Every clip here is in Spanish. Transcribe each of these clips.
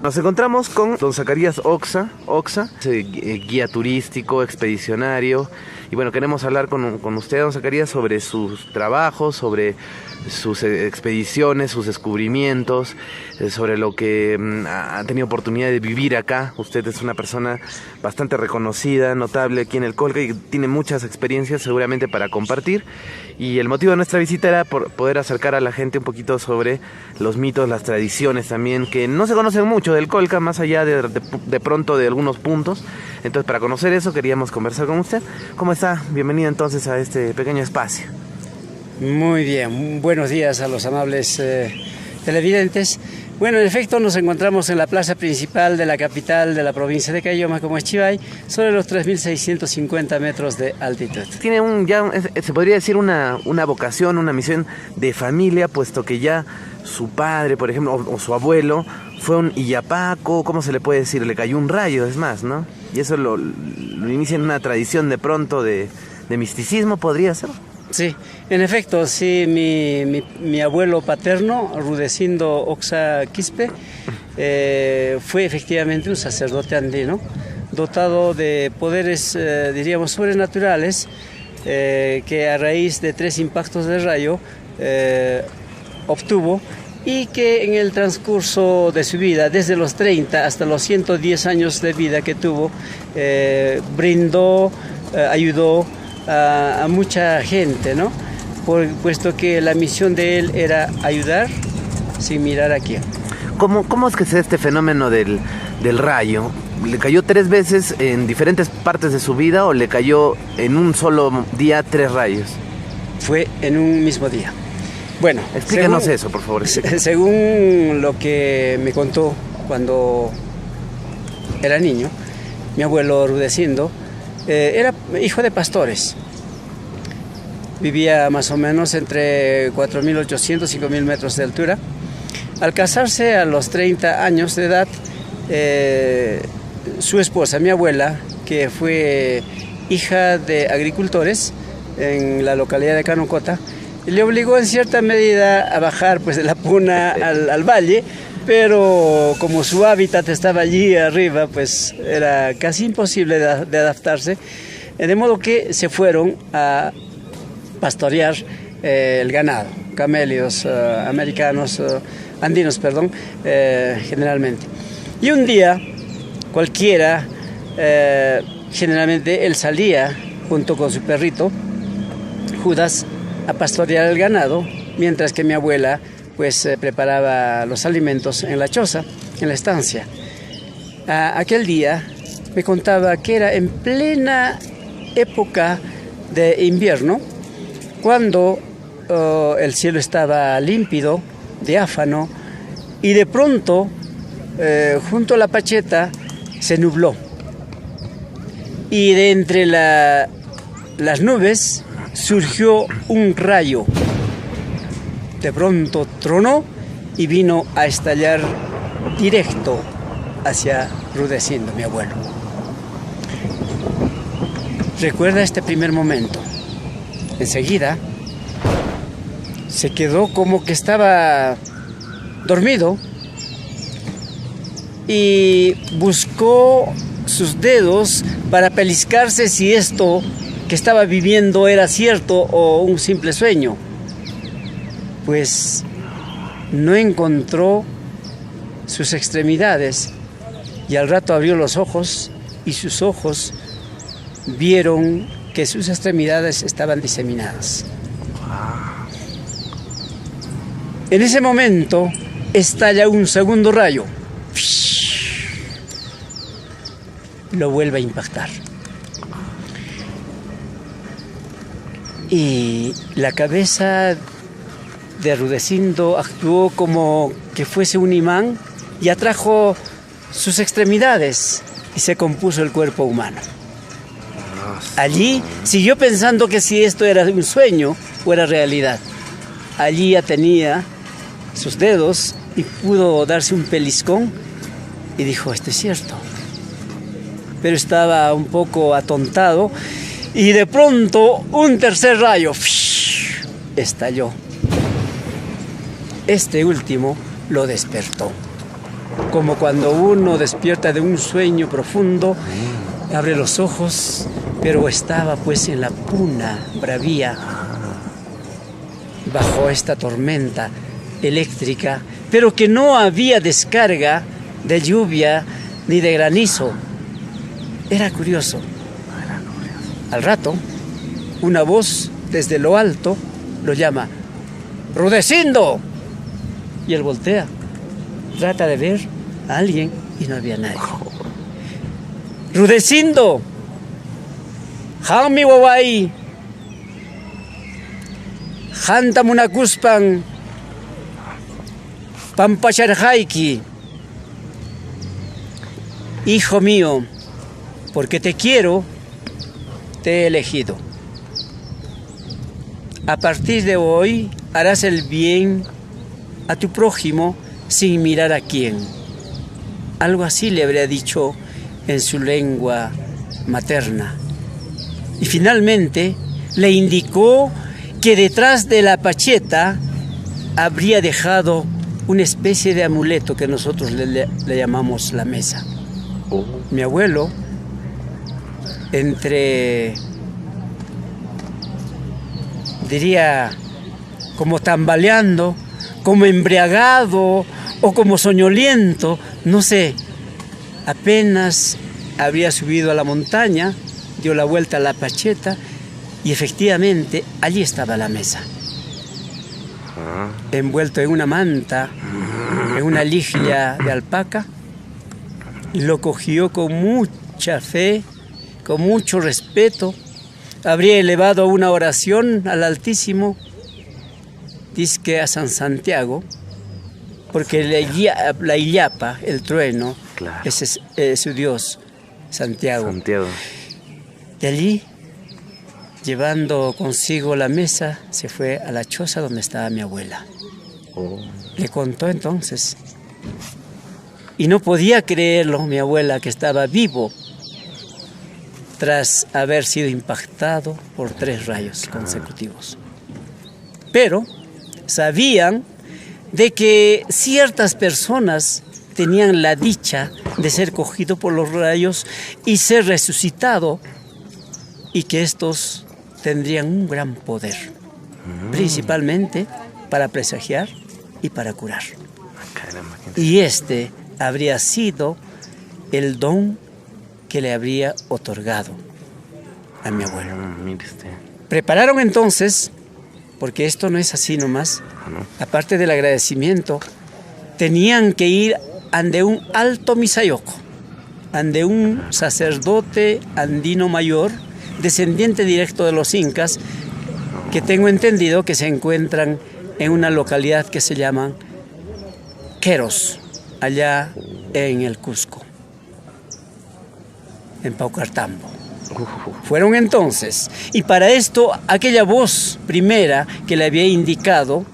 Nos encontramos con don Zacarías Oxa, guía turístico, expedicionario. Y bueno, queremos hablar con usted, don Zacarías, sobre sus trabajos, sobre sus expediciones, sus descubrimientos, sobre lo que ha tenido oportunidad de vivir acá. Usted es una persona bastante reconocida, notable aquí en el Colca y tiene muchas experiencias seguramente para compartir. Y el motivo de nuestra visita era por poder acercar a la gente un poquito sobre los mitos, las tradiciones también, que no se conocen mucho del Colca, más allá de pronto de algunos puntos. Entonces, para conocer eso, queríamos conversar con usted. ¿Cómo está? Bienvenido entonces a este pequeño espacio. Muy bien, buenos días a los amables televidentes. Bueno, en efecto nos encontramos en la plaza principal de la capital de la provincia de Caylloma, como es Chivay, sobre los 3.650 metros de altitud. Tiene se podría decir una vocación, una misión de familia, puesto que ya su padre, por ejemplo, o su abuelo, fue un Iyapaco, ¿cómo se le puede decir? Le cayó un rayo, es más, ¿no? Y eso lo inicia en una tradición de pronto de misticismo, ¿podría ser? Sí, en efecto, sí, mi abuelo paterno, Rudecindo Oxa Quispe, fue efectivamente un sacerdote andino, dotado de poderes, diríamos, sobrenaturales, que a raíz de 3 impactos de rayo obtuvo, y que en el transcurso de su vida, desde los 30 hasta los 110 años de vida que tuvo, brindó, ayudó a mucha gente, ¿no? Puesto que la misión de él era ayudar sin mirar a quién. ¿Cómo es que se da este fenómeno del rayo? ¿Le cayó 3 veces en diferentes partes de su vida o le cayó en un solo día 3 rayos? Fue en un mismo día. Bueno, explíquenos eso, por favor. Según lo que me contó cuando era niño, mi abuelo Rudecindo era hijo de pastores. Vivía más o menos entre 4.800 y 5.000 metros de altura. Al casarse a los 30 años de edad, su esposa, mi abuela, que fue hija de agricultores en la localidad de Canocota, le obligó en cierta medida a bajar pues, de la Puna al valle, pero como su hábitat estaba allí arriba, pues era casi imposible de adaptarse, de modo que se fueron a pastorear el ganado, camellos americanos, andinos, perdón, generalmente. Y un día cualquiera, generalmente él salía junto con su perrito, Judas, a pastorear el ganado, mientras que mi abuela pues preparaba los alimentos en la choza, en la estancia. Aquel día me contaba que era en plena época de invierno, cuando el cielo estaba límpido, diáfano, y de pronto, junto a la pacheta, se nubló. Y de entre las nubes surgió un rayo. De pronto tronó y vino a estallar directo hacia Rudecindo, mi abuelo. Recuerda este primer momento. Enseguida se quedó como que estaba dormido y buscó sus dedos para pellizcarse si esto que estaba viviendo era cierto o un simple sueño. Pues no encontró sus extremidades y al rato abrió los ojos y sus ojos vieron que sus extremidades estaban diseminadas. En ese momento estalla un segundo rayo. Lo vuelve a impactar. Y la cabeza de Rudecindo actuó como que fuese un imán y atrajo sus extremidades y se compuso el cuerpo humano. Allí siguió pensando que si esto era un sueño o era realidad. Allí ya tenía sus dedos y pudo darse un pellizcón y dijo, esto es cierto. Pero estaba un poco atontado y de pronto un tercer rayo estalló. Este último lo despertó. como cuando uno despierta de un sueño profundo, abre los ojos, pero estaba pues en la Puna Bravía, bajo esta tormenta eléctrica, pero que no había descarga de lluvia ni de granizo. Era curioso. Al rato, una voz desde lo alto lo llama: ¡Rudecindo! Y él voltea, trata de ver a alguien y no había nadie. ¡Rudecindo! ¡Jami wawai! ¡Jantamunacuspan! ¡Pampacharjaiki! Hijo mío, porque te quiero, te he elegido. A partir de hoy harás el bien a tu prójimo sin mirar a quién. Algo así le habría dicho en su lengua materna. Y finalmente le indicó que detrás de la pacheta habría dejado una especie de amuleto que nosotros le llamamos la mesa. Mi abuelo, diría, como tambaleando, como embriagado o como soñoliento, no sé, apenas había subido a la montaña, dio la vuelta a la pacheta y efectivamente allí estaba la mesa. Envuelto en una manta, en una ligia de alpaca, lo cogió con mucha fe, con mucho respeto. Habría elevado una oración al Altísimo, dizque a San Santiago, porque la Illapa, el trueno, claro, ese es su dios, Santiago. De allí, llevando consigo la mesa, se fue a la choza donde estaba mi abuela. Le contó entonces. Y no podía creerlo mi abuela, que estaba vivo tras haber sido impactado por 3 rayos consecutivos. Pero sabían de que ciertas personas tenían la dicha de ser cogido por los rayos y ser resucitado, y que estos tendrían un gran poder, principalmente para presagiar y para curar. Y este habría sido el don que le habría otorgado a mi abuelo. Prepararon entonces, porque esto no es así nomás, aparte del agradecimiento, tenían que ir ante un alto misayoco, ante un sacerdote andino mayor, descendiente directo de los incas, que tengo entendido que se encuentran en una localidad que se llama Queros, allá en el Cusco, en Paucartambo. Fueron entonces, y para esto aquella voz primera que le había indicado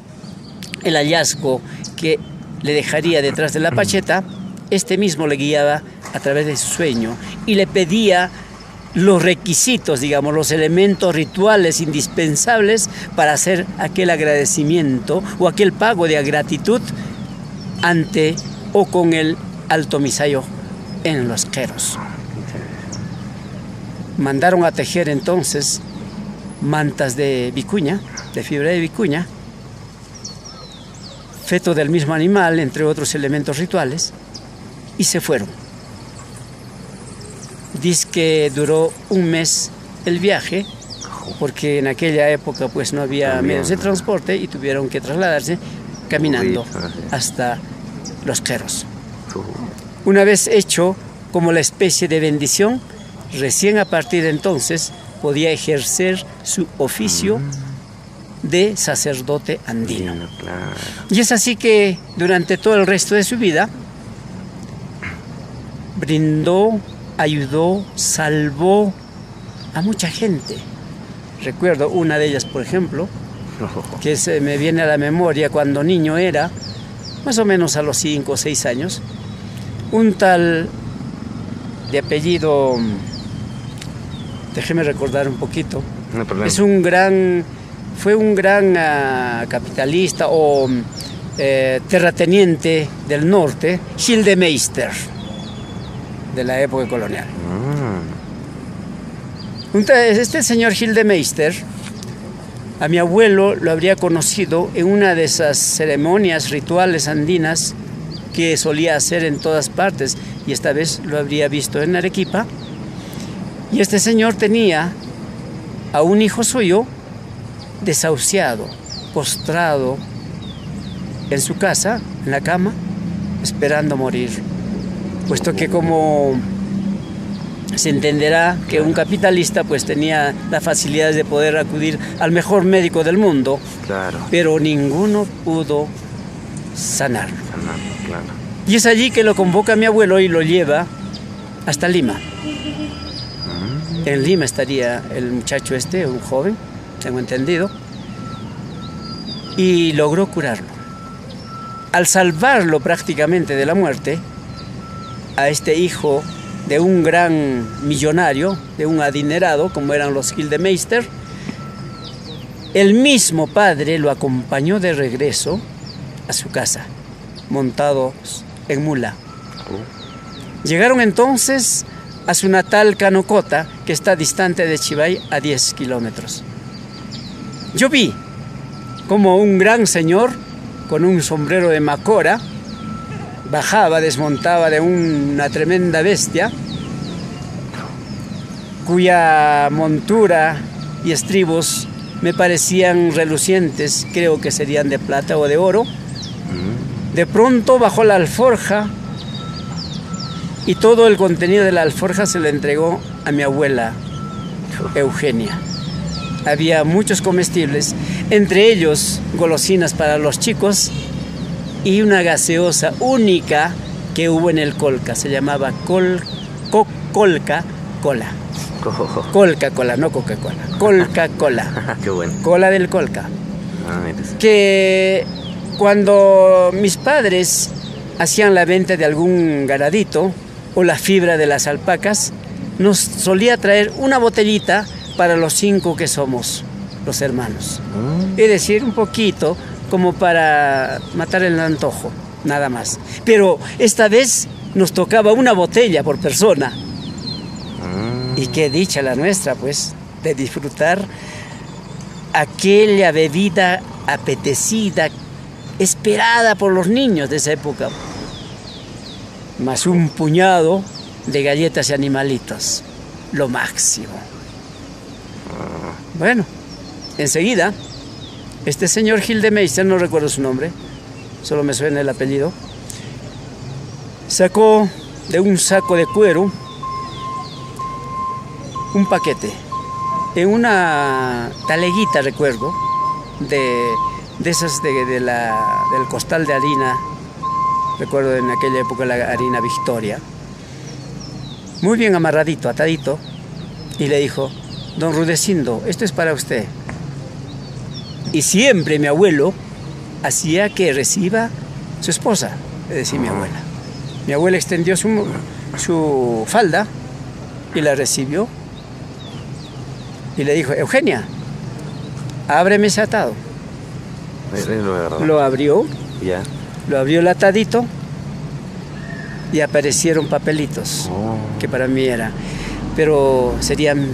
el hallazgo que le dejaría detrás de la pacheta, este mismo le guiaba a través de su sueño y le pedía los requisitos, digamos, los elementos rituales indispensables para hacer aquel agradecimiento o aquel pago de gratitud ante o con el Alto Misayo en los Queros. Mandaron a tejer entonces mantas de vicuña, de fibra de vicuña, feto del mismo animal, entre otros elementos rituales, y se fueron. Dice que duró un mes el viaje, porque en aquella época pues no había medios de transporte y tuvieron que trasladarse caminando hasta los Queros. Una vez hecho como la especie de bendición, recién a partir de entonces podía ejercer su oficio de sacerdote andino. Y es así que durante todo el resto de su vida brindó, ayudó, salvó a mucha gente. Recuerdo una de ellas, por ejemplo, que me viene a la memoria cuando niño era, más o menos a los 5 o 6 años, un tal de apellido, déjeme recordar un poquito, fue un gran capitalista o terrateniente del norte, Gildemeister, de la época colonial. Este señor Gildemeister, a mi abuelo lo habría conocido en una de esas ceremonias rituales andinas que solía hacer en todas partes, y esta vez lo habría visto en Arequipa. Y este señor tenía a un hijo suyo desahuciado, postrado en su casa, en la cama, esperando morir. Puesto que, como se entenderá, que un capitalista pues tenía la facilidad de poder acudir al mejor médico del mundo, claro, pero ninguno pudo sanarlo. Claro. Y es allí que lo convoca mi abuelo y lo lleva hasta Lima. En Lima estaría el muchacho este, un joven, tengo entendido, y logró curarlo. Al salvarlo prácticamente de la muerte, a este hijo de un gran millonario, de un adinerado, como eran los Gildemeister, el mismo padre lo acompañó de regreso a su casa, montados en mula. Llegaron entonces a su natal Canocota, que está distante de Chivay a 10 kilómetros. Yo vi como un gran señor con un sombrero de macora bajaba, desmontaba de una tremenda bestia, cuya montura y estribos me parecían relucientes, creo que serían de plata o de oro. De pronto bajó la alforja y todo el contenido de la alforja se lo entregó a mi abuela Eugenia. Había muchos comestibles, entre ellos golosinas para los chicos y una gaseosa única que hubo en el Colca. Se llamaba Colca-Cola. Colca-Cola, no Coca-Cola. Colca-Cola. Qué bueno. Cola del Colca. Mira. Que cuando mis padres hacían la venta de algún ganadito o la fibra de las alpacas, nos solía traer una botellita para los 5 que somos, los hermanos. Es decir, un poquito como para matar el antojo, nada más. Pero esta vez nos tocaba una botella por persona. Y qué dicha la nuestra, pues, de disfrutar aquella bebida apetecida, esperada por los niños de esa época, más un puñado de galletas y animalitos, lo máximo. Bueno, enseguida, este señor Gildemeister, no recuerdo su nombre, solo me suena el apellido, sacó de un saco de cuero un paquete, en una taleguita, recuerdo, de esas del costal de harina, recuerdo en aquella época la harina Victoria, muy bien amarradito, atadito, y le dijo: don Rudecindo, esto es para usted. Y siempre mi abuelo hacía que reciba su esposa, le decía mi abuela. Mi abuela extendió su falda y la recibió y le dijo: Eugenia, ábreme ese atado. Lo abrió, ya. Lo abrió el atadito y aparecieron papelitos, que para mí era, pero serían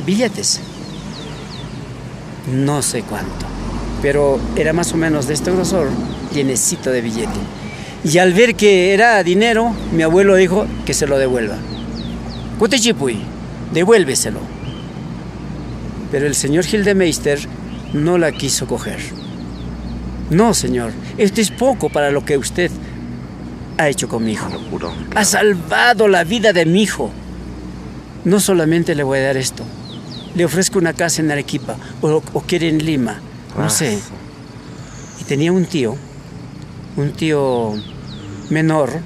billetes, no sé cuánto, pero era más o menos de este grosor, llenecito de billete. Y al ver que era dinero, mi abuelo dijo que se lo devuelva. Cutichipuy, devuélveselo. Pero el señor Gildemeister no la quiso coger. No, señor, esto es poco para lo que usted ha hecho con mi hijo. Ha salvado la vida de mi hijo. No solamente le voy a dar esto, le ofrezco una casa en Arequipa o quiere en Lima, no sé. Y tenía un tío menor,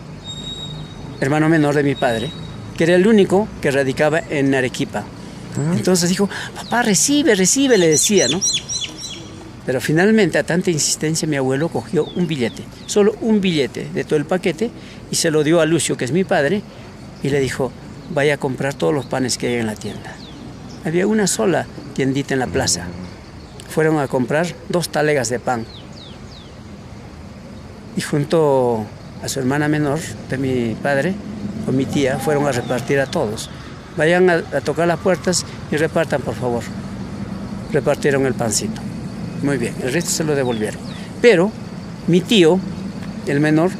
hermano menor de mi padre, que era el único que radicaba en Arequipa. Entonces dijo: papá, recibe, le decía, ¿no? Pero finalmente, a tanta insistencia, mi abuelo cogió un billete, solo un billete de todo el paquete, y se lo dio a Lucio, que es mi padre, y le dijo: vaya a comprar todos los panes que hay en la tienda. Había una sola tiendita en la plaza. Fueron a comprar 2 talegas de pan. y junto a su hermana menor de mi padre, con mi tía, fueron a repartir a todos. Vayan a tocar las puertas y repartan, por favor. Repartieron el pancito. Muy bien, el resto se lo devolvieron. Pero mi tío, el menor,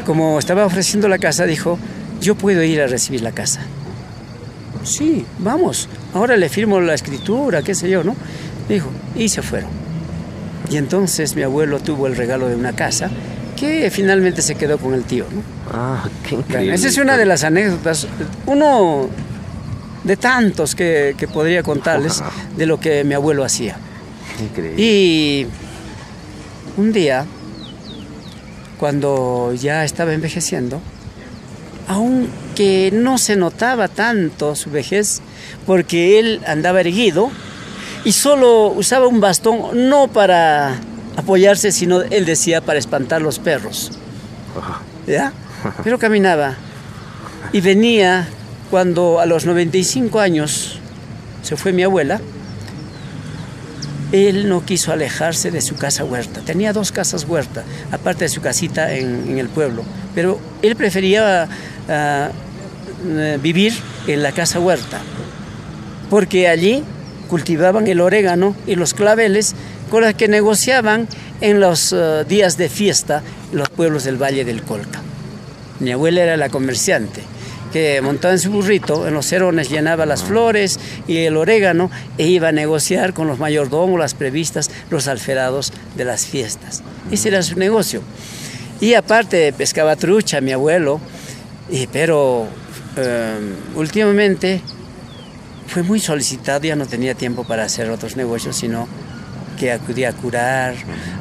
como estaba ofreciendo la casa, dijo, yo puedo ir a recibir la casa. Sí, vamos, ahora le firmo la escritura, qué sé yo, ¿no? Dijo, y se fueron. Y entonces mi abuelo tuvo el regalo de una casa que finalmente se quedó con el tío, ¿no? Ah, qué increíble. Bueno, esa es una de las anécdotas, uno de tantos que podría contarles de lo que mi abuelo hacía. Increíble. Y un día, cuando ya estaba envejeciendo, aunque no se notaba tanto su vejez, porque él andaba erguido y solo usaba un bastón, no para apoyarse, sino, él decía, para espantar los perros. ¿Ya? Pero caminaba. Y venía, cuando a los 95 años se fue mi abuela, él no quiso alejarse de su casa huerta. Tenía 2 casas huerta, aparte de su casita en el pueblo. Pero él prefería vivir en la casa huerta, porque allí cultivaban el orégano y los claveles con los que negociaban en los días de fiesta en los pueblos del Valle del Colca. Mi abuela era la comerciante, que montaba en su burrito, en los cerones llenaba las flores y el orégano e iba a negociar con los mayordomos, las previstas, los alferados de las fiestas. Ese era su negocio. Y aparte pescaba trucha mi abuelo, pero últimamente fue muy solicitado, ya no tenía tiempo para hacer otros negocios, sino que acudía a curar,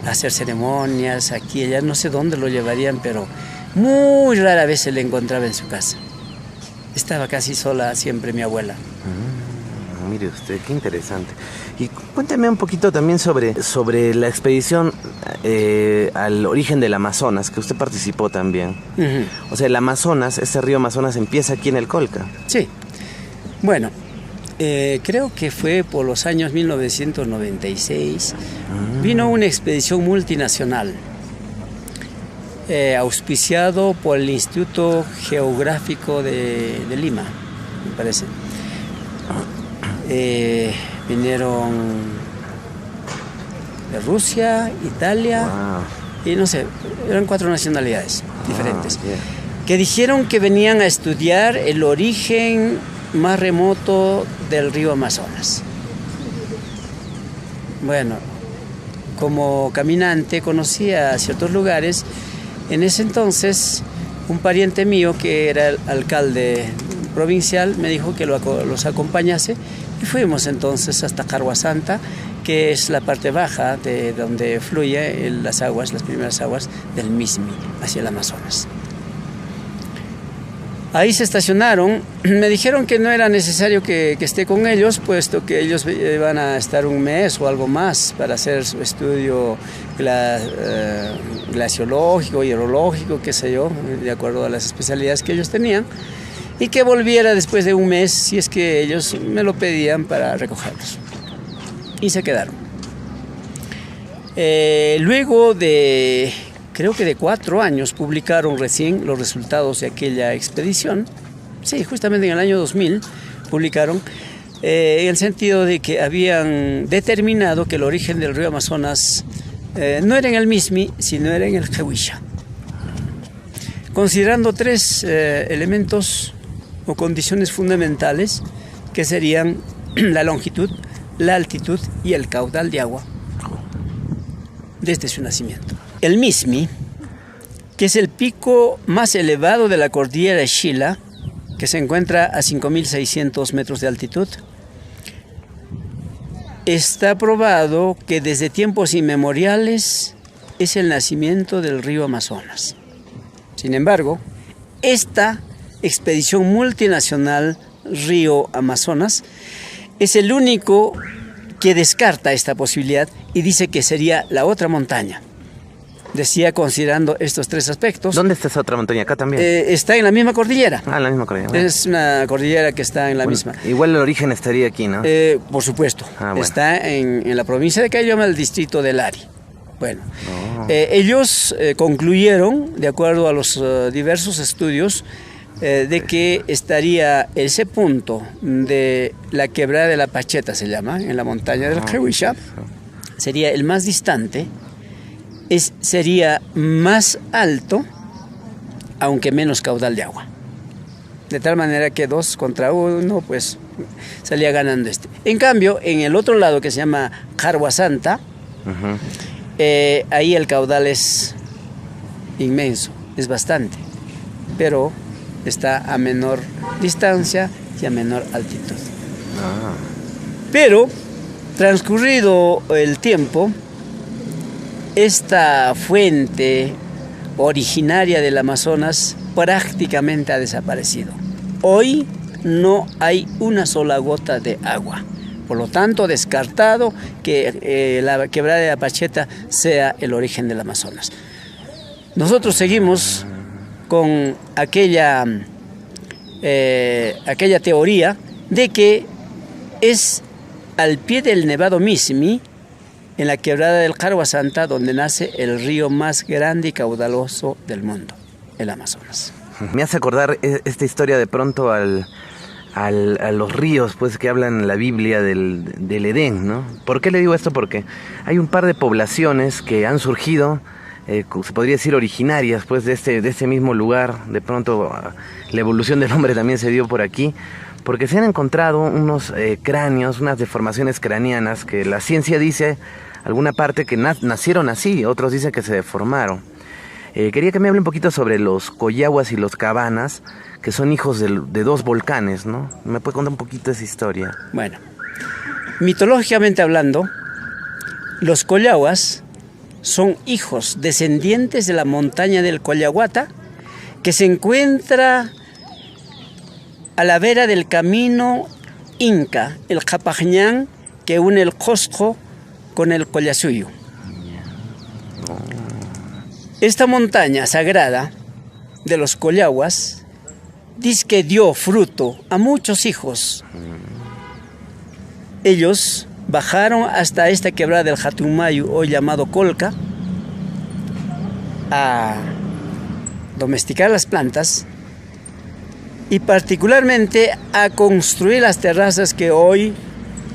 a hacer ceremonias, aquí y allá, no sé dónde lo llevarían, pero muy rara vez se le encontraba en su casa. Estaba casi sola siempre mi abuela. Mire usted, qué interesante. Y cuénteme un poquito también sobre la expedición al origen del Amazonas, que usted participó también. O sea, el Amazonas, este río Amazonas empieza aquí en el Colca. Sí. Bueno, creo que fue por los años 1996. Vino una expedición multinacional, auspiciado por el Instituto Geográfico de Lima, me parece. Vinieron de Rusia, Italia, y no sé, eran 4 nacionalidades diferentes, que dijeron que venían a estudiar el origen más remoto del río Amazonas. Bueno, como caminante conocía ciertos lugares. En ese entonces, un pariente mío que era el alcalde provincial me dijo que los acompañase, y fuimos entonces hasta Carhuasanta, que es la parte baja de donde fluyen las primeras aguas del Mismi hacia el Amazonas. Ahí se estacionaron. Me dijeron que no era necesario que esté con ellos, puesto que ellos iban a estar un mes o algo más para hacer su estudio glaciológico, hidrológico, qué sé yo, de acuerdo a las especialidades que ellos tenían, y que volviera después de un mes si es que ellos me lo pedían para recogerlos. Y se quedaron. Luego de, creo que de 4 años, publicaron recién los resultados de aquella expedición. Sí, justamente en el año 2000 publicaron, en el sentido de que habían determinado que el origen del río Amazonas no era en el Mismi, sino era en el Jehuilla, considerando 3 elementos o condiciones fundamentales, que serían la longitud, la altitud y el caudal de agua desde su nacimiento. El Mismi, que es el pico más elevado de la cordillera de Shila, que se encuentra a 5.600 metros de altitud, está probado que desde tiempos inmemoriales es el nacimiento del río Amazonas. Sin embargo, esta expedición multinacional Río Amazonas es el único que descarta esta posibilidad y dice que sería la otra montaña. Decía, considerando estos 3 aspectos. ¿Dónde está esa otra montaña? ¿Acá también? Está en la misma cordillera. En la misma cordillera. Es una cordillera que está en la misma. Igual el origen estaría aquí, ¿no? Por supuesto. Bueno. Está en la provincia de Caylloma, el distrito del Ari. Bueno, ellos concluyeron, de acuerdo a los diversos estudios, de que estaría ese punto de la quebrada de la Pacheta, se llama, en la montaña del Jehuisha, sería el más distante, sería más alto, aunque menos caudal de agua. De tal manera que 2 contra 1, pues salía ganando este. En cambio, en el otro lado que se llama Jarwa Santa, ahí el caudal es inmenso, es bastante, pero está a menor distancia y a menor altitud. Pero, transcurrido el tiempo, esta fuente originaria del Amazonas prácticamente ha desaparecido. Hoy no hay una sola gota de agua. Por lo tanto, descartado que la quebrada de la Pacheta sea el origen del Amazonas. Nosotros seguimos con aquella teoría de que es al pie del Nevado Mismi, en la quebrada del Jarwa Santa, donde nace el río más grande y caudaloso del mundo, el Amazonas. Me hace acordar esta historia de pronto a los ríos, pues, que hablan en la Biblia del Edén, ¿no? ¿Por qué le digo esto? Porque hay un par de poblaciones que han surgido, se podría decir originarias, pues, de este mismo lugar. De pronto la evolución del hombre también se dio por aquí, porque se han encontrado unos cráneos, unas deformaciones craneanas que la ciencia dice, alguna parte, que nacieron así, otros dicen que se deformaron. Quería que me hable un poquito sobre los Collahuas y los Cabanas, que son hijos de 2 volcanes, ¿no? ¿Me puede contar un poquito esa historia? Bueno, mitológicamente hablando, los Collahuas son hijos descendientes de la montaña del Collahuata, que se encuentra a la vera del camino inca, el Japajñán, que une el Cosco con el Collasuyo. Esta montaña sagrada de los Collahuas dice que dio fruto a muchos hijos. Ellos bajaron hasta esta quebrada del Jatumayu, hoy llamado Colca, a domesticar las plantas y particularmente a construir las terrazas que hoy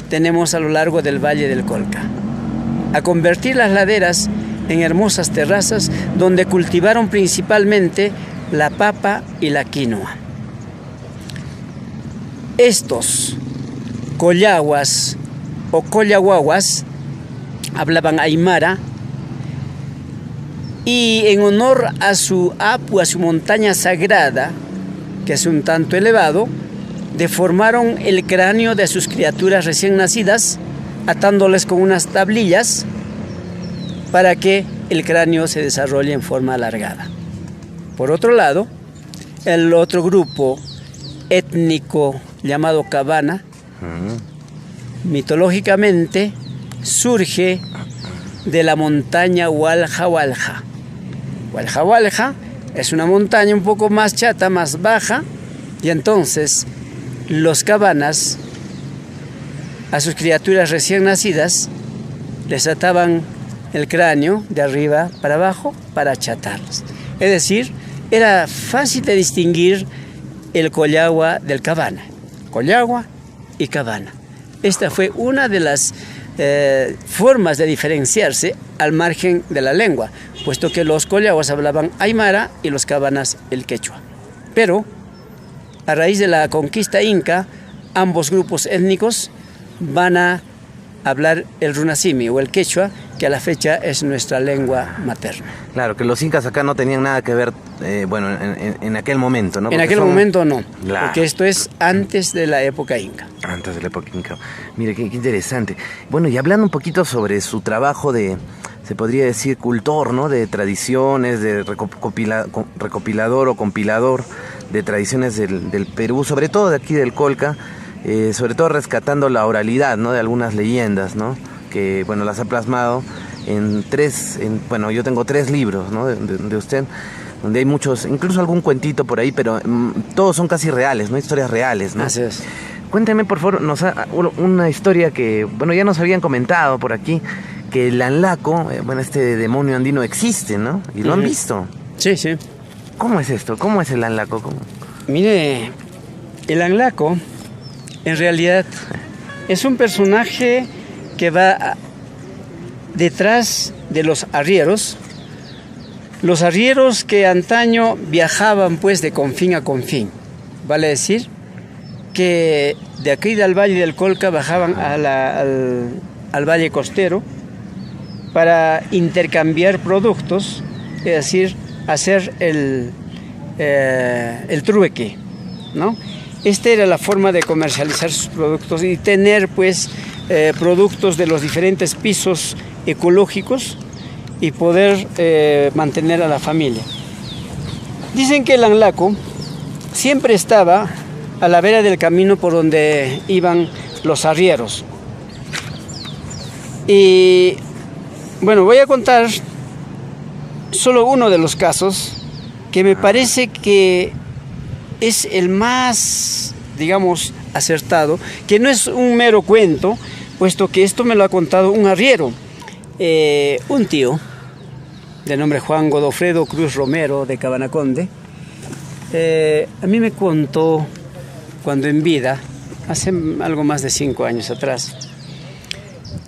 tenemos a lo largo del Valle del Colca, a convertir las laderas en hermosas terrazas donde cultivaron principalmente la papa y la quinoa. Estos Collahuas o Collahuahuas hablaban aymara y en honor a su apu, a su montaña sagrada, que es un tanto elevado, deformaron el cráneo de sus criaturas recién nacidas, atándoles con unas tablillas para que el cráneo se desarrolle en forma alargada. Por otro lado, el otro grupo étnico llamado Cabana, mitológicamente surge de la montaña Hualja Hualja. Hualja Hualja es una montaña un poco más chata, más baja, y entonces los Cabanas a sus criaturas recién nacidas les ataban el cráneo de arriba para abajo para achatarlos. Es decir, era fácil de distinguir el Collahua del Cabana. Collahua y Cabana. Esta fue una de las formas de diferenciarse al margen de la lengua, puesto que los Collahuas hablaban aymara y los Cabanas el quechua. Pero, a raíz de la conquista inca, ambos grupos étnicos van a hablar el runasimi o el quechua, que a la fecha es nuestra lengua materna. Claro, que los incas acá no tenían nada que ver, bueno, en aquel momento, ¿no? En aquel momento no, porque esto es antes de la época inca. Antes de la época inca. Mire, qué interesante. Bueno, y hablando un poquito sobre su trabajo de, se podría decir, cultor, ¿no? De tradiciones, de recopilador o compilador de tradiciones del Perú, sobre todo de aquí del Colca, sobre todo rescatando la oralidad, ¿no? De algunas leyendas, ¿no? Que, bueno, las ha plasmado bueno, yo tengo 3 libros, ¿no? de usted, donde hay muchos, incluso algún cuentito por ahí, pero todos son casi reales, ¿no? Historias reales, ¿no? Así es. Cuénteme, por favor, una historia que, bueno, ya nos habían comentado por aquí, que el anlaco, bueno, este demonio andino existe, ¿no? Y lo han visto. Sí, sí. ¿Cómo es esto? ¿Cómo es el anlaco? ¿Cómo? Mire, el anlaco en realidad es un personaje que va detrás de los arrieros. Los arrieros que antaño viajaban pues de confín a confín. Vale decir que de aquí del Valle del Colca bajaban al Valle Costero para intercambiar productos, es decir, hacer el trueque, ¿no? Esta era la forma de comercializar sus productos y tener pues productos de los diferentes pisos ecológicos y poder mantener a la familia. Dicen que el anlaco siempre estaba a la vera del camino por donde iban los arrieros. Y bueno, voy a contar solo uno de los casos que me parece que es el más, digamos, acertado, que no es un mero cuento, puesto que esto me lo ha contado un arriero. Un tío de nombre Juan Godofredo Cruz Romero de Cabanaconde, a mí me contó cuando en vida, hace algo más de 5 años atrás,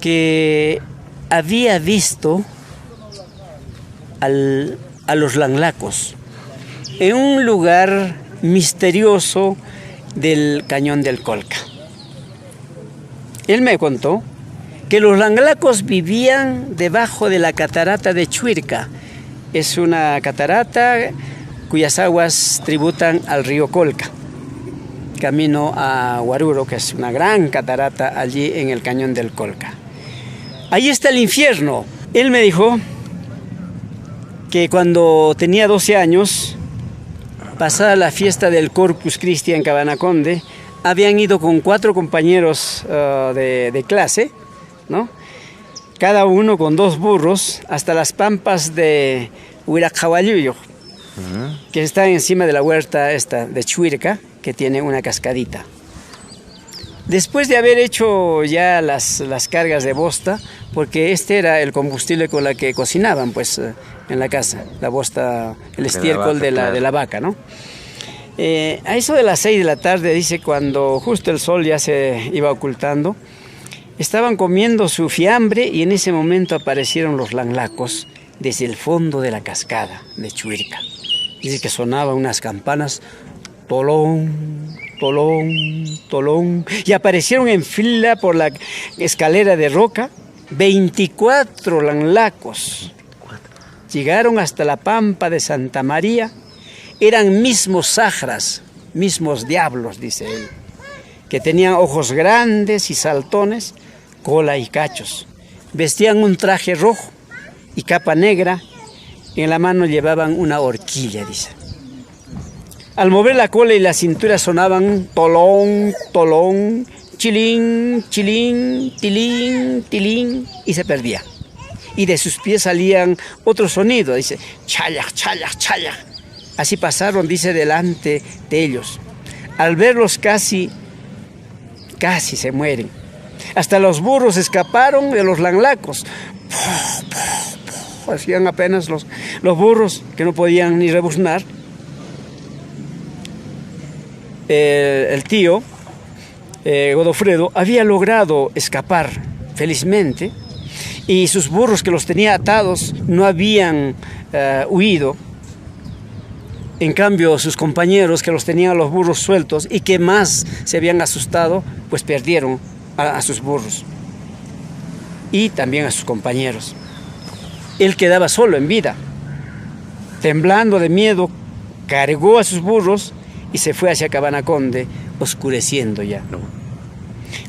que había visto a los langlacos en un lugar misterioso del Cañón del Colca. Él me contó que los langlacos vivían debajo de la catarata de Chuirca. Es una catarata cuyas aguas tributan al río Colca, camino a Huaruro, que es una gran catarata allí en el Cañón del Colca. Ahí está el infierno. Él me dijo que cuando tenía 12 años, pasada la fiesta del Corpus Christi en Cabanaconde, habían ido con 4 compañeros de clase, ¿no? Cada uno con 2 burros hasta las pampas de Huiracahuayuyo, que está encima de la huerta esta de Chuirca, que tiene una cascadita. Después de haber hecho ya las cargas de bosta, porque este era el combustible con la que cocinaban pues en la casa, la bosta, el estiércol de la vaca, ¿no? A eso de las 6 de la tarde, dice, cuando justo el sol ya se iba ocultando, estaban comiendo su fiambre y en ese momento aparecieron los langlacos desde el fondo de la cascada de Chuirca. Dice que sonaban unas campanas, tolón, tolón, tolón, y aparecieron en fila por la escalera de roca 24 langlacos. Llegaron hasta la pampa de Santa María, eran mismos sajras, mismos diablos, dice él, que tenían ojos grandes y saltones, cola y cachos. Vestían un traje rojo y capa negra, en la mano llevaban una horquilla, dice. Al mover la cola y la cintura sonaban tolón, tolón, chilín, chilín, tilín, tilín, y se perdía. Y de sus pies salían otro sonido, dice, chaya, chaya, chaya. Así pasaron, dice, delante de ellos. Al verlos casi se mueren. Hasta los burros escaparon de los langlacos. Hacían apenas los burros que no podían ni rebuznar. El tío Godofredo había logrado escapar felizmente y sus burros, que los tenía atados, no habían huido. En cambio, sus compañeros, que los tenían los burros sueltos y que más se habían asustado, pues perdieron a sus burros y también a sus compañeros. Él quedaba solo en vida. Temblando de miedo, cargó a sus burros y se fue hacia Cabanaconde, oscureciendo ya.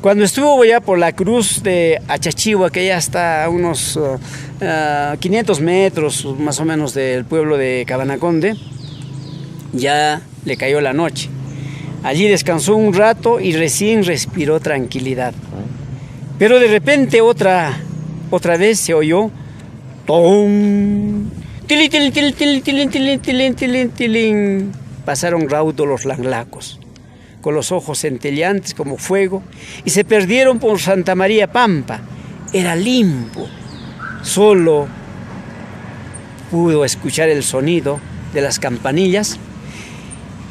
Cuando estuvo ya por la cruz de Achachihua, que ya está a unos 500 metros más o menos del pueblo de Cabanaconde, ya le cayó la noche. Allí descansó un rato y recién respiró tranquilidad. Pero de repente otra vez se oyó ¡tom! ¡Tilín, tilín, tilín, tilín, tilín, tilín, tilín, tilín, tilín! Pasaron raudos los langlacos, con los ojos centelleantes como fuego, y se perdieron por Santa María Pampa. Era limpo, Solo pudo escuchar el sonido de las campanillas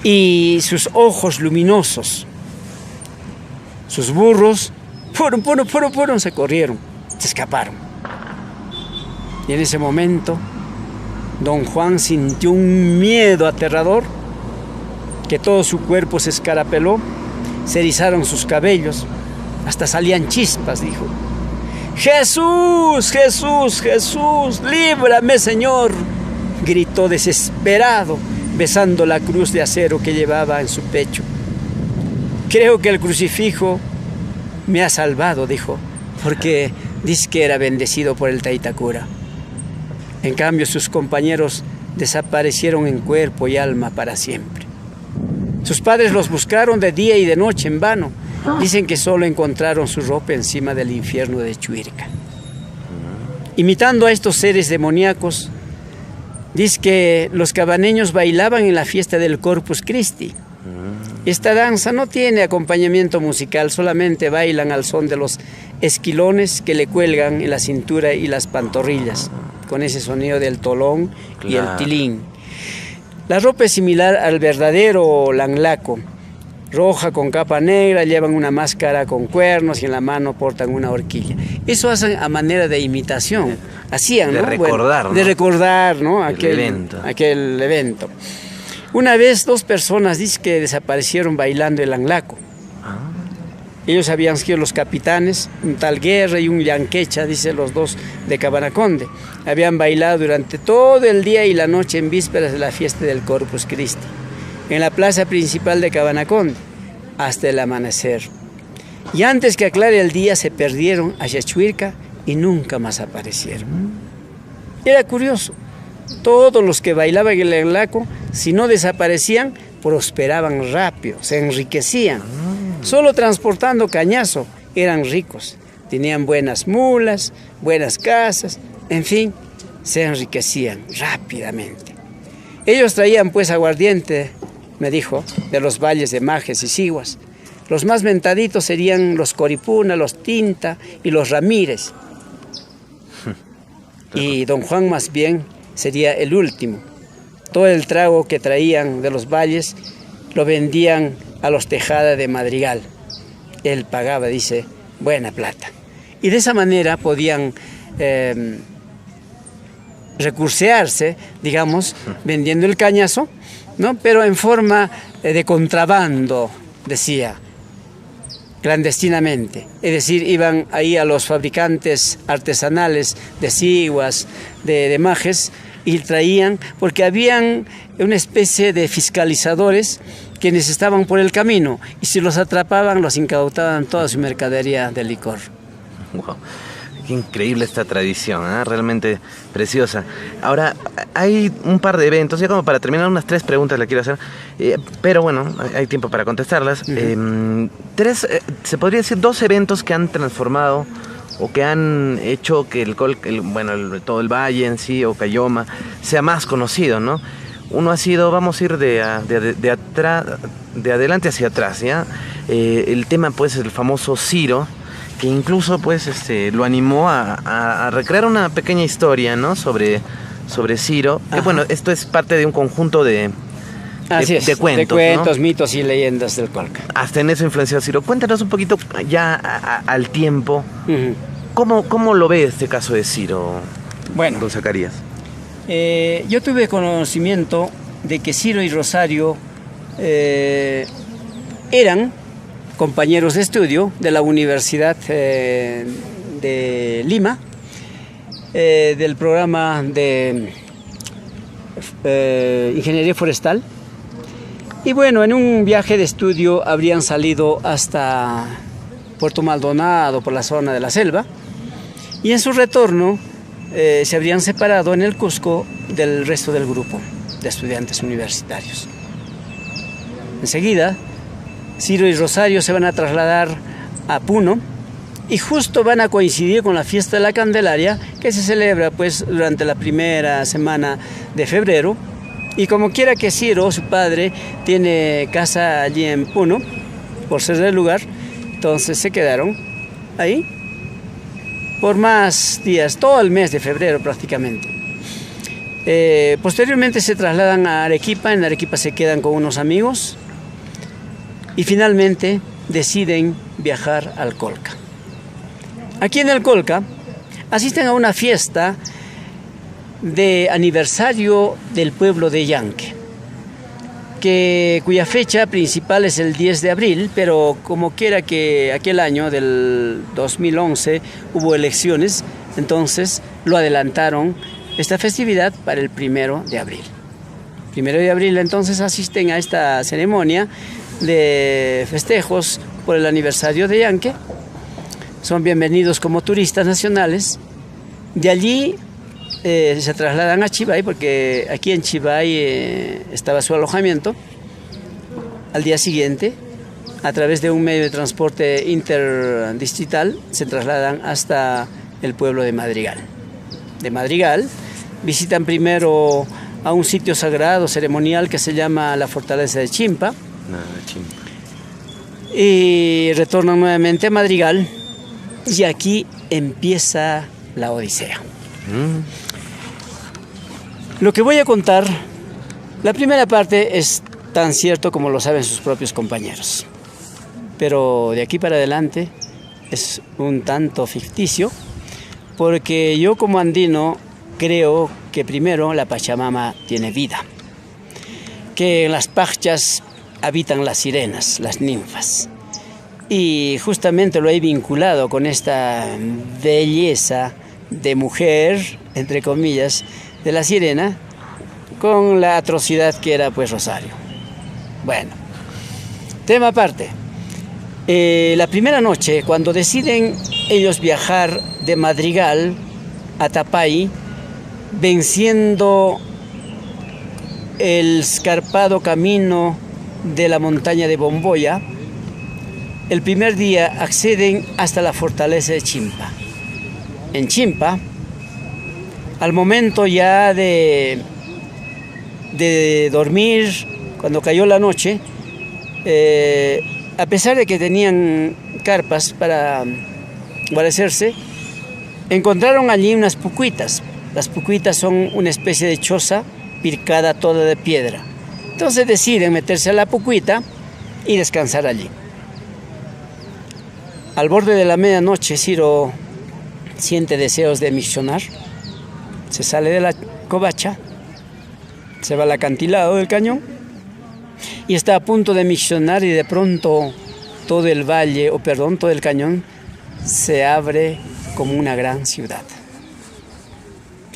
y sus ojos luminosos. Sus burros se corrieron, se escaparon. Y en ese momento, don Juan sintió un miedo aterrador, que todo su cuerpo se escarapeló, se erizaron sus cabellos, hasta salían chispas, dijo. ¡Jesús, Jesús, Jesús, líbrame, Señor!, gritó desesperado, besando la cruz de acero que llevaba en su pecho. Creo que el crucifijo me ha salvado, dijo, porque dice que era bendecido por el Taytacura. En cambio, sus compañeros desaparecieron en cuerpo y alma para siempre. Sus padres los buscaron de día y de noche en vano. Dicen que solo encontraron su ropa encima del infierno de Chuirca. Imitando a estos seres demoníacos, dice que los cabaneños bailaban en la fiesta del Corpus Christi. Esta danza no tiene acompañamiento musical, solamente bailan al son de los esquilones que le cuelgan en la cintura y las pantorrillas, con ese sonido del tolón y el tilín. La ropa es similar al verdadero langlaco, roja con capa negra, llevan una máscara con cuernos y en la mano portan una horquilla. Eso hacen a manera de imitación, hacían, ¿no? De recordar, ¿no? De recordar, ¿no? Aquel evento. Una vez 2 personas dicen que desaparecieron bailando el langlaco. Ellos habían sido los capitanes, un tal Guerra y un Yanquecha, dice los 2 de Cabanaconde. Habían bailado durante todo el día y la noche en vísperas de la fiesta del Corpus Christi, en la plaza principal de Cabanaconde, hasta el amanecer. Y antes que aclare el día se perdieron hacia Chuirca y nunca más aparecieron. Era curioso, todos los que bailaban en el langlaco, si no desaparecían, prosperaban rápido, se enriquecían. Solo transportando cañazo eran ricos, tenían buenas mulas, buenas casas, en fin, se enriquecían rápidamente. Ellos traían pues aguardiente, me dijo, de los valles de Majes y Siguas. Los más mentaditos serían los Coripuna, los Tinta y los Ramírez. Y don Juan más bien sería el último. Todo el trago que traían de los valles lo vendían a los Tejada de Madrigal. Él pagaba, dice, buena plata. Y de esa manera podían recursearse, digamos, vendiendo el cañazo, ¿no? Pero en forma de contrabando, decía, clandestinamente. Es decir, iban ahí a los fabricantes artesanales de Siguas, de Majes, y traían, porque habían una especie de fiscalizadores quienes estaban por el camino, y si los atrapaban, los incautaban toda su mercadería de licor. Wow. Qué increíble esta tradición, ¿eh? Realmente preciosa. Ahora, hay un par de eventos, ya como para terminar, unas 3 preguntas le quiero hacer, pero bueno, hay tiempo para contestarlas. Se podría decir 2 eventos que han transformado o que han hecho que todo el valle en sí, o Cayoma, sea más conocido, ¿no? Uno ha sido, vamos a ir de adelante hacia atrás, ¿ya? El tema, pues, el famoso Ciro, que incluso, pues, lo animó a recrear una pequeña historia, ¿no? Sobre Ciro. Que, bueno, esto es parte de un conjunto de cuentos, ¿no? Mitos y leyendas del Colca. Hasta en eso influenció Ciro. Cuéntanos un poquito ya al tiempo. ¿Cómo lo ve este caso de Ciro, bueno, don Zacarías? Yo tuve conocimiento de que Ciro y Rosario eran compañeros de estudio de la Universidad de Lima, del programa de Ingeniería Forestal. Y bueno, en un viaje de estudio habrían salido hasta Puerto Maldonado, por la zona de la selva, y en su retorno se habrían separado en el Cusco del resto del grupo de estudiantes universitarios. Enseguida, Ciro y Rosario se van a trasladar a Puno y justo van a coincidir con la fiesta de la Candelaria, que se celebra pues durante la primera semana de febrero. Y como quiera que Ciro, su padre, tiene casa allí en Puno, por ser del lugar, entonces se quedaron ahí. por más días, todo el mes de febrero prácticamente. Posteriormente se trasladan a Arequipa, en Arequipa se quedan con unos amigos y finalmente deciden viajar al Colca. Aquí en el Colca asisten a una fiesta de aniversario del pueblo de Yanque, cuya fecha principal es el 10 de abril, pero como quiera que aquel año del 2011 hubo elecciones, entonces lo adelantaron esta festividad para el 1 de abril. 1 de abril entonces asisten a esta ceremonia de festejos por el aniversario de Yanque. Son bienvenidos como turistas nacionales. De allí se trasladan a Chivay, porque aquí en Chivay estaba su alojamiento. Al día siguiente, a través de un medio de transporte interdistrital, se trasladan hasta el pueblo de Madrigal. De Madrigal visitan primero a un sitio sagrado ceremonial que se llama la Fortaleza de Chimpa. Y retornan nuevamente a Madrigal, y aquí empieza la odisea. Lo que voy a contar, la primera parte es tan cierto como lo saben sus propios compañeros, pero de aquí para adelante es un tanto ficticio, porque yo como andino creo que primero la Pachamama tiene vida, que en las pachas habitan las sirenas, las ninfas, y justamente lo he vinculado con esta belleza de mujer, entre comillas, de la sirena, con la atrocidad que era pues Rosario. Bueno, tema aparte. La primera noche, cuando deciden ellos viajar de Madrigal a Tapay, venciendo el escarpado camino de la montaña de Bomboya, el primer día acceden hasta la fortaleza de Chimpa. En Chimpa, al momento ya de dormir, cuando cayó la noche, a pesar de que tenían carpas para guarecerse, encontraron allí unas pucuitas. Las pucuitas son una especie de choza picada toda de piedra. Entonces deciden meterse a la pucuita y descansar allí. Al borde de la medianoche, Ciro siente deseos de misionar. Se sale de la covacha, se va al acantilado del cañón y está a punto de misionar, y de pronto todo el valle, todo el cañón se abre como una gran ciudad.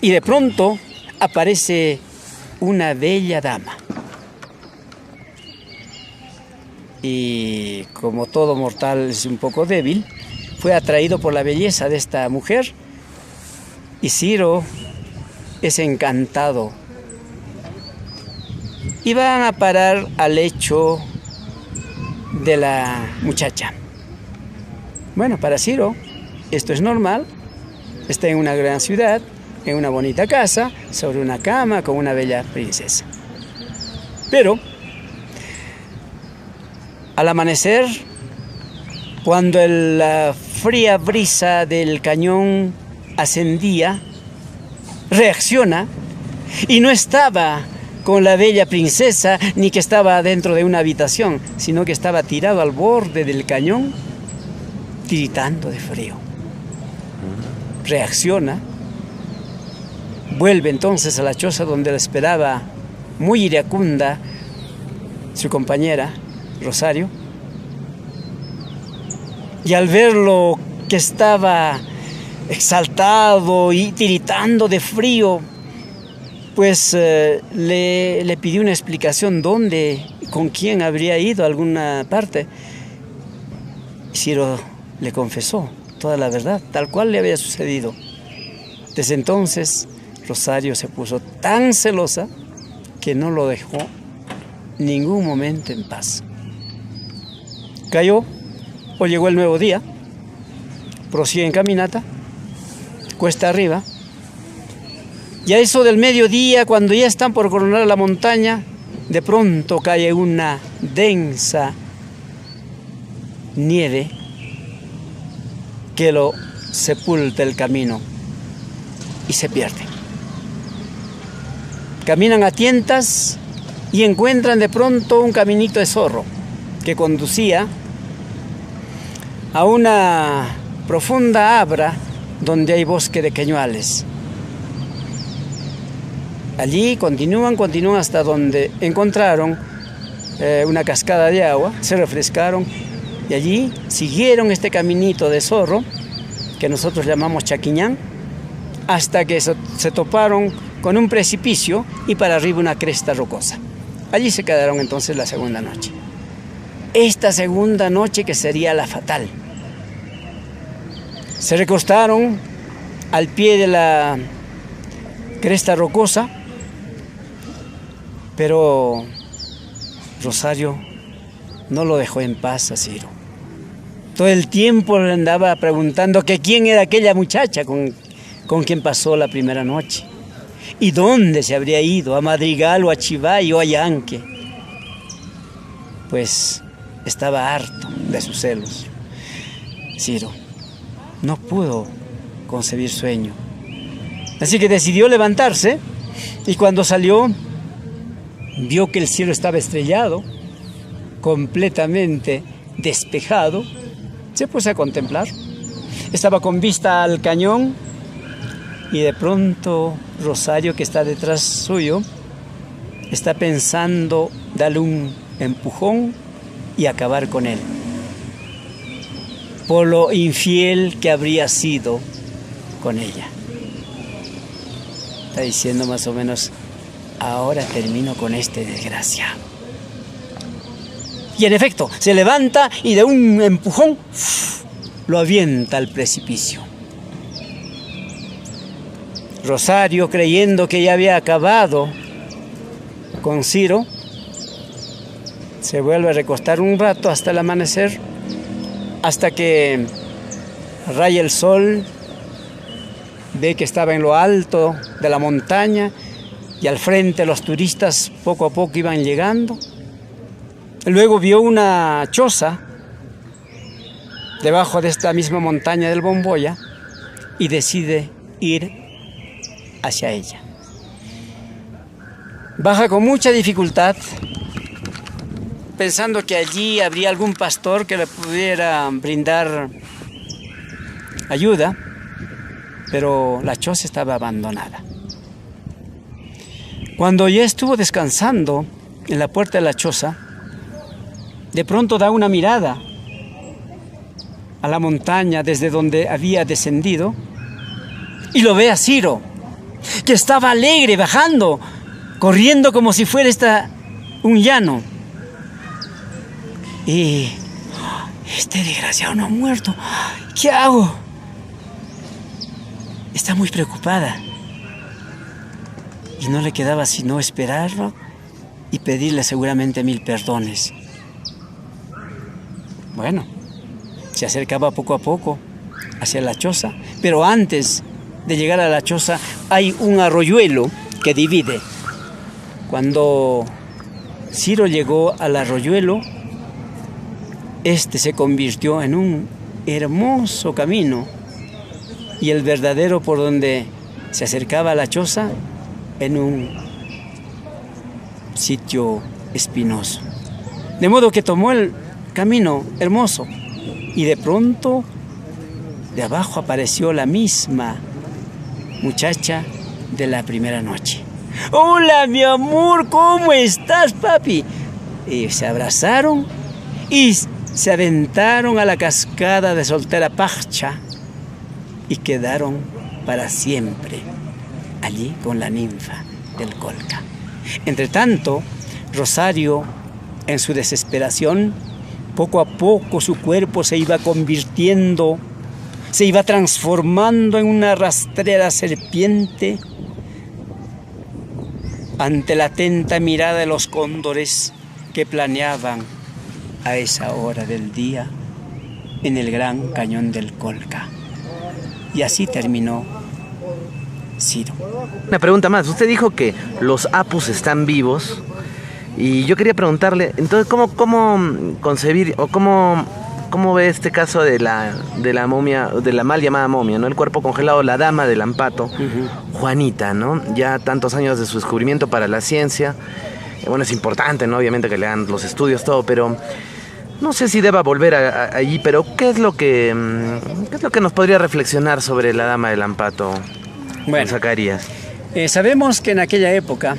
Y de pronto aparece una bella dama. Y como todo mortal es un poco débil, fue atraído por la belleza de esta mujer, y Ciro es encantado. Y van a parar al lecho de la muchacha. Bueno, para Ciro esto es normal. Está en una gran ciudad, en una bonita casa, sobre una cama con una bella princesa. Pero al amanecer, cuando la fría brisa del cañón ascendía, reacciona y no estaba con la bella princesa, ni que estaba dentro de una habitación, sino que estaba tirado al borde del cañón, tiritando de frío. Reacciona, vuelve entonces a la choza donde la esperaba, muy iracunda, su compañera, Rosario, y al verlo que estaba exaltado y tiritando de frío, pues le pidió una explicación dónde, con quién habría ido a alguna parte. Ciro le confesó toda la verdad, tal cual le había sucedido. Desde entonces, Rosario se puso tan celosa que no lo dejó ningún momento en paz. Cayó, o llegó el nuevo día, prosigue en caminata, cuesta arriba, y a eso del mediodía, cuando ya están por coronar la montaña, de pronto cae una densa nieve que lo sepulta el camino y se pierde. Caminan a tientas y encuentran de pronto un caminito de zorro que conducía a una profunda abra donde hay bosque de queñuales. Allí continúan hasta donde encontraron una cascada de agua, se refrescaron y allí siguieron este caminito de zorro que nosotros llamamos Chaquiñán, hasta que se toparon con un precipicio y para arriba una cresta rocosa. Allí se quedaron entonces la segunda noche. Esta segunda noche que sería la fatal. Se recostaron al pie de la cresta rocosa, pero Rosario no lo dejó en paz a Ciro. Todo el tiempo le andaba preguntando que quién era aquella muchacha con quien pasó la primera noche. ¿Y dónde se habría ido? ¿A Madrigal o a Chivay o a Yanque? Pues estaba harto de sus celos. Ciro no pudo concebir sueño. Así que decidió levantarse y cuando salió vio que el cielo estaba estrellado, completamente despejado. Se puso a contemplar. Estaba con vista al cañón y de pronto Rosario, que está detrás suyo, está pensando darle un empujón y acabar con él, por lo infiel que habría sido con ella. Está diciendo más o menos, ahora termino con este desgracia. Y en efecto, se levanta y de un empujón lo avienta al precipicio. Rosario, creyendo que ya había acabado con Ciro, se vuelve a recostar un rato hasta el amanecer, hasta que raya el sol, ve que estaba en lo alto de la montaña y al frente los turistas poco a poco iban llegando. Luego vio una choza debajo de esta misma montaña del Bomboya y decide ir hacia ella. Baja con mucha dificultad, pensando que allí habría algún pastor que le pudiera brindar ayuda, pero la choza estaba abandonada. Cuando ya estuvo descansando en la puerta de la choza, de pronto da una mirada a la montaña desde donde había descendido y lo ve a Ciro, que estaba alegre bajando, corriendo como si fuera un llano. Y este desgraciado no ha muerto. ¿Qué hago? Está muy preocupada. Y no le quedaba sino esperarlo y pedirle seguramente 1000 perdones. Bueno, se acercaba poco a poco hacia la choza, pero antes de llegar a la choza hay un arroyuelo que divide. Cuando Ciro llegó al arroyuelo, este se convirtió en un hermoso camino y el verdadero por donde se acercaba a la choza en un sitio espinoso. De modo que tomó el camino hermoso y de pronto de abajo apareció la misma muchacha de la primera noche. ¡Hola, mi amor! ¿Cómo estás, papi? Y se abrazaron y se aventaron a la cascada de Soltera Pacha y quedaron para siempre allí con la ninfa del Colca. Entre tanto, Rosario, en su desesperación, poco a poco su cuerpo se iba convirtiendo, se iba transformando en una rastrera serpiente ante la atenta mirada de los cóndores que planeaban a esa hora del día en el gran cañón del Colca. Y así terminó Ciro. Una pregunta más. Usted dijo que los apus están vivos y yo quería preguntarle, entonces, ¿cómo concebir o cómo cómo ve este caso de la momia, de la mal llamada momia, ¿no? El cuerpo congelado, la dama del Ampato, Juanita, ¿no? Ya tantos años de su descubrimiento para la ciencia. Bueno, es importante, ¿no? Obviamente que le hagan los estudios, todo, pero no sé si deba volver allí, pero ¿qué es lo que nos podría reflexionar sobre la dama del Ampato, bueno, Zacarías? Sabemos que en aquella época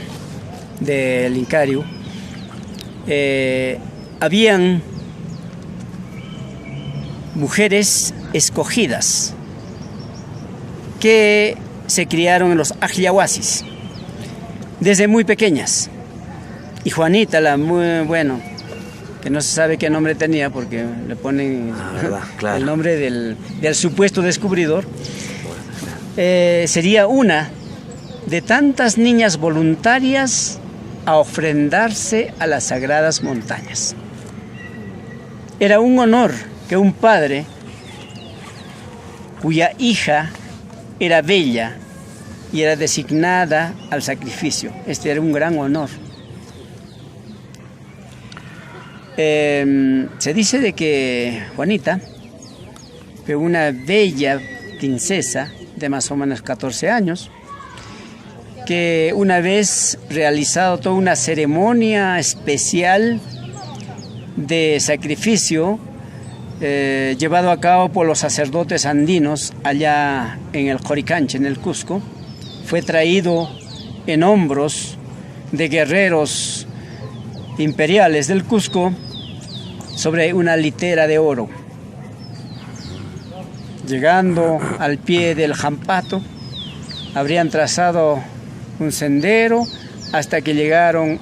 del Incario habían mujeres escogidas que se criaron en los ajiahuasis desde muy pequeñas. Y Juanita, que no se sabe qué nombre tenía porque le ponen claro, el nombre del supuesto descubridor, sería una de tantas niñas voluntarias a ofrendarse a las sagradas montañas. Era un honor que un padre cuya hija era bella y era designada al sacrificio. Este era un gran honor. Se dice de que Juanita fue una bella princesa de más o menos 14 años, que una vez realizado toda una ceremonia especial de sacrificio llevado a cabo por los sacerdotes andinos allá en el Joricanche, en el Cusco, fue traído en hombros de guerreros imperiales del Cusco sobre una litera de oro. Llegando al pie del Jampato, habrían trazado un sendero hasta que llegaron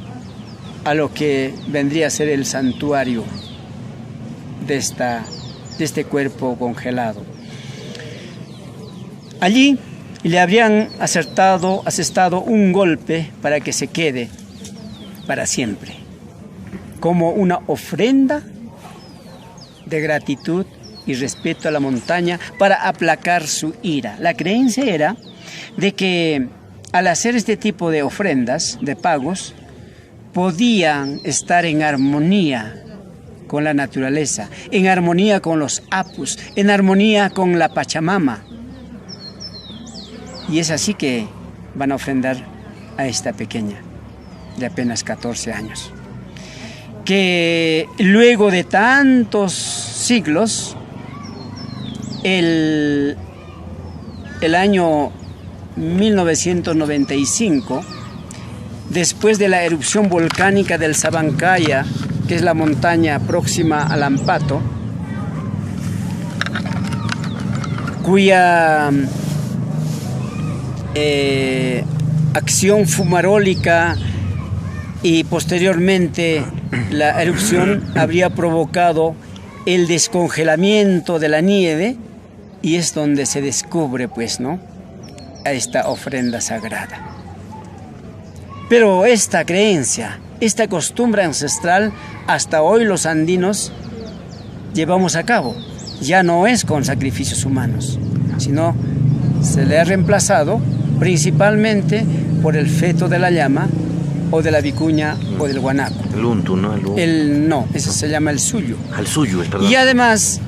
a lo que vendría a ser el santuario de este cuerpo congelado. Allí le habrían asestado un golpe para que se quede para siempre, como una ofrenda de gratitud y respeto a la montaña para aplacar su ira. La creencia era de que al hacer este tipo de ofrendas, de pagos, podían estar en armonía con la naturaleza, en armonía con los apus, en armonía con la Pachamama. Y es así que van a ofrendar a esta pequeña de apenas 14 años, que luego de tantos siglos, el año 1995, después de la erupción volcánica del Sabancaya, que es la montaña próxima al Ampato, cuya acción fumarólica y posteriormente la erupción habría provocado el descongelamiento de la nieve, y es donde se descubre, pues, ¿no?, a esta ofrenda sagrada. Pero esta creencia, esta costumbre ancestral, hasta hoy los andinos llevamos a cabo. Ya no es con sacrificios humanos, sino se le ha reemplazado principalmente por el feto de la llama o de la vicuña o del guanaco. El untu, ¿no? No, ese se llama el suyo. El suyo, perdón. Y además,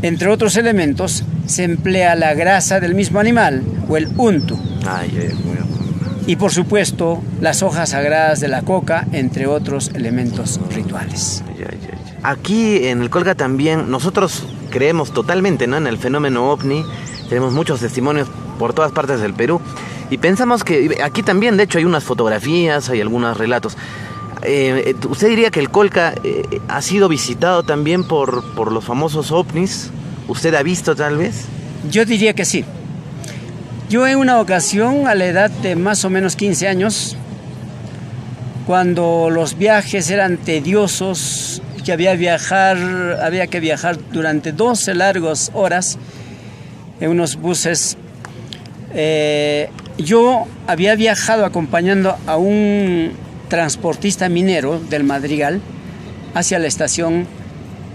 entre otros elementos, se emplea la grasa del mismo animal o el untu. Y por supuesto, las hojas sagradas de la coca, entre otros elementos rituales. Aquí en el Colca también nosotros creemos totalmente, ¿no?, en el fenómeno ovni. Tenemos muchos testimonios por todas partes del Perú y pensamos que aquí también, de hecho, hay unas fotografías, hay algunos relatos. ¿Usted diría que el Colca ha sido visitado también por los famosos ovnis? ¿Usted ha visto tal vez? Yo diría que sí. Yo en una ocasión, a la edad de más o menos 15 años, cuando los viajes eran tediosos, que había que viajar durante 12 largas horas en unos buses, yo había viajado acompañando a un transportista minero del Madrigal hacia la estación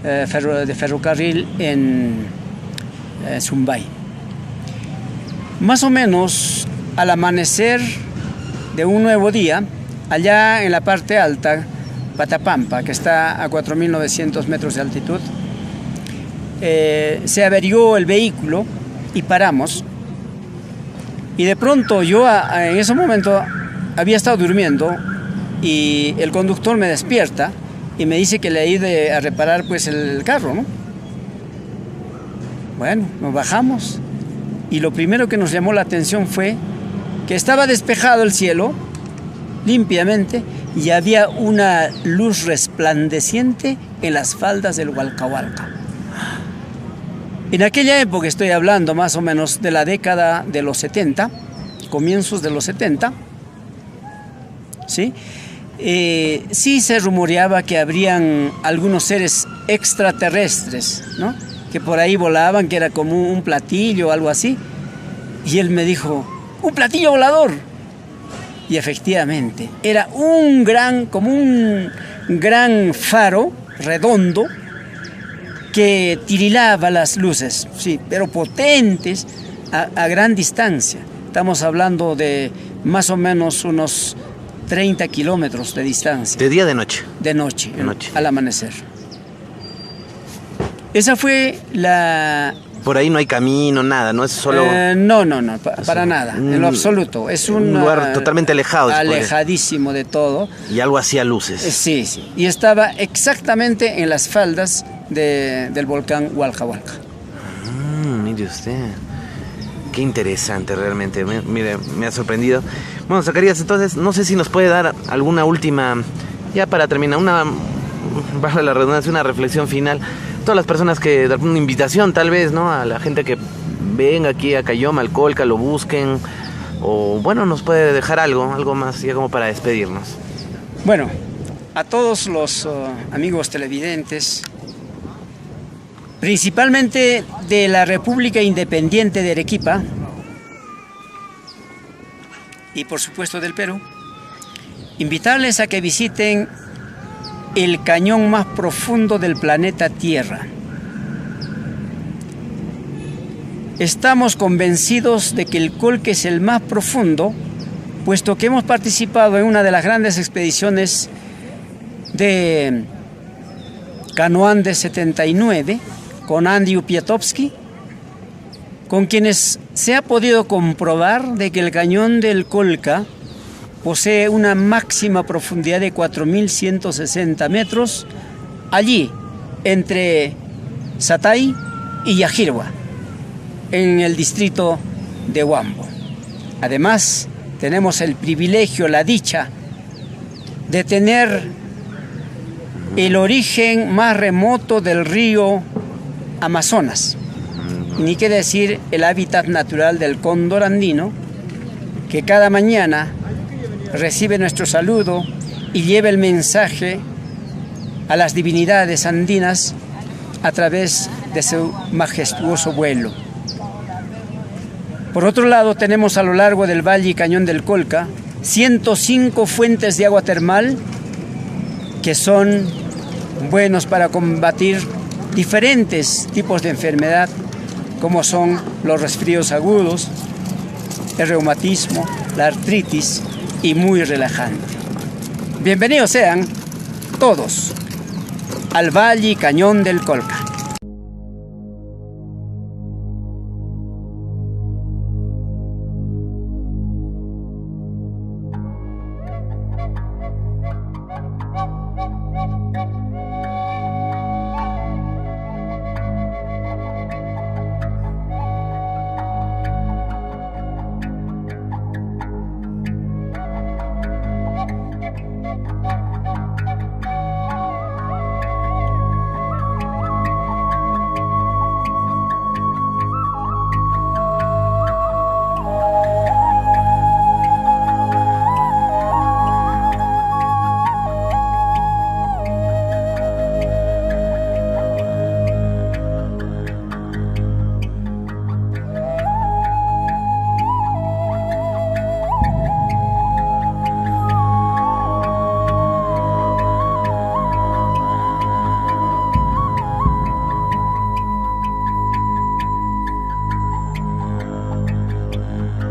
de ferrocarril en Zumbay. Más o menos al amanecer de un nuevo día, allá en la parte alta, Patapampa, que está a 4.900 metros de altitud, se averió el vehículo y paramos. Y de pronto yo en ese momento había estado durmiendo y el conductor me despierta y me dice que le ayude a reparar pues el carro, ¿no? Bueno, nos bajamos y lo primero que nos llamó la atención fue que estaba despejado el cielo limpiamente y había una luz resplandeciente en las faldas del Hualcahualca. En aquella época, estoy hablando más o menos de la década de los 70, comienzos de los 70, ¿sí? Sí se rumoreaba que habrían algunos seres extraterrestres, ¿no? Que por ahí volaban, que era como un platillo o algo así. Y él me dijo, ¡un platillo volador! Y efectivamente, era como un gran faro redondo que tirilaba las luces, sí, pero potentes a gran distancia. Estamos hablando de más o menos unos 30 kilómetros de distancia. ¿De día o de noche? De noche, de noche. Al amanecer. Esa fue la... Por ahí no hay camino, nada, no es solo... No, para nada, en lo absoluto. Es un lugar totalmente alejado. Alejadísimo de todo. Y algo hacía luces. Sí. Y estaba exactamente en las faldas del volcán Hualcahualca. Mire usted. Qué interesante realmente. Mire, me ha sorprendido. Bueno, Zacarías, entonces, no sé si nos puede dar alguna última, ya para terminar, bajo la redundancia, una reflexión final. Todas las personas que, una invitación tal vez, ¿no? A la gente que venga aquí a Caylloma, al Colca, lo busquen. O bueno, nos puede dejar algo más, ya como para despedirnos. Bueno, a todos los amigos televidentes, principalmente de la República Independiente de Arequipa y por supuesto del Perú, invitarles a que visiten el cañón más profundo del planeta Tierra. Estamos convencidos de que el Colca es el más profundo, puesto que hemos participado en una de las grandes expediciones de Canoán de 79, con Andy Upiatowski, con quienes se ha podido comprobar de que el cañón del Colca posee una máxima profundidad de 4.160 metros, allí entre Satay y Yajirwa, en el distrito de Huambo. Además, tenemos el privilegio, la dicha, de tener el origen más remoto del río Amazonas, y ni qué decir el hábitat natural del cóndor andino, que cada mañana recibe nuestro saludo y lleva el mensaje a las divinidades andinas a través de su majestuoso vuelo. Por otro lado, tenemos a lo largo del valle y cañón del Colca 105 fuentes de agua termal que son buenos para combatir diferentes tipos de enfermedad, como son los resfríos agudos, el reumatismo, la artritis, y muy relajante. Bienvenidos sean todos al Valle y Cañón del Colca.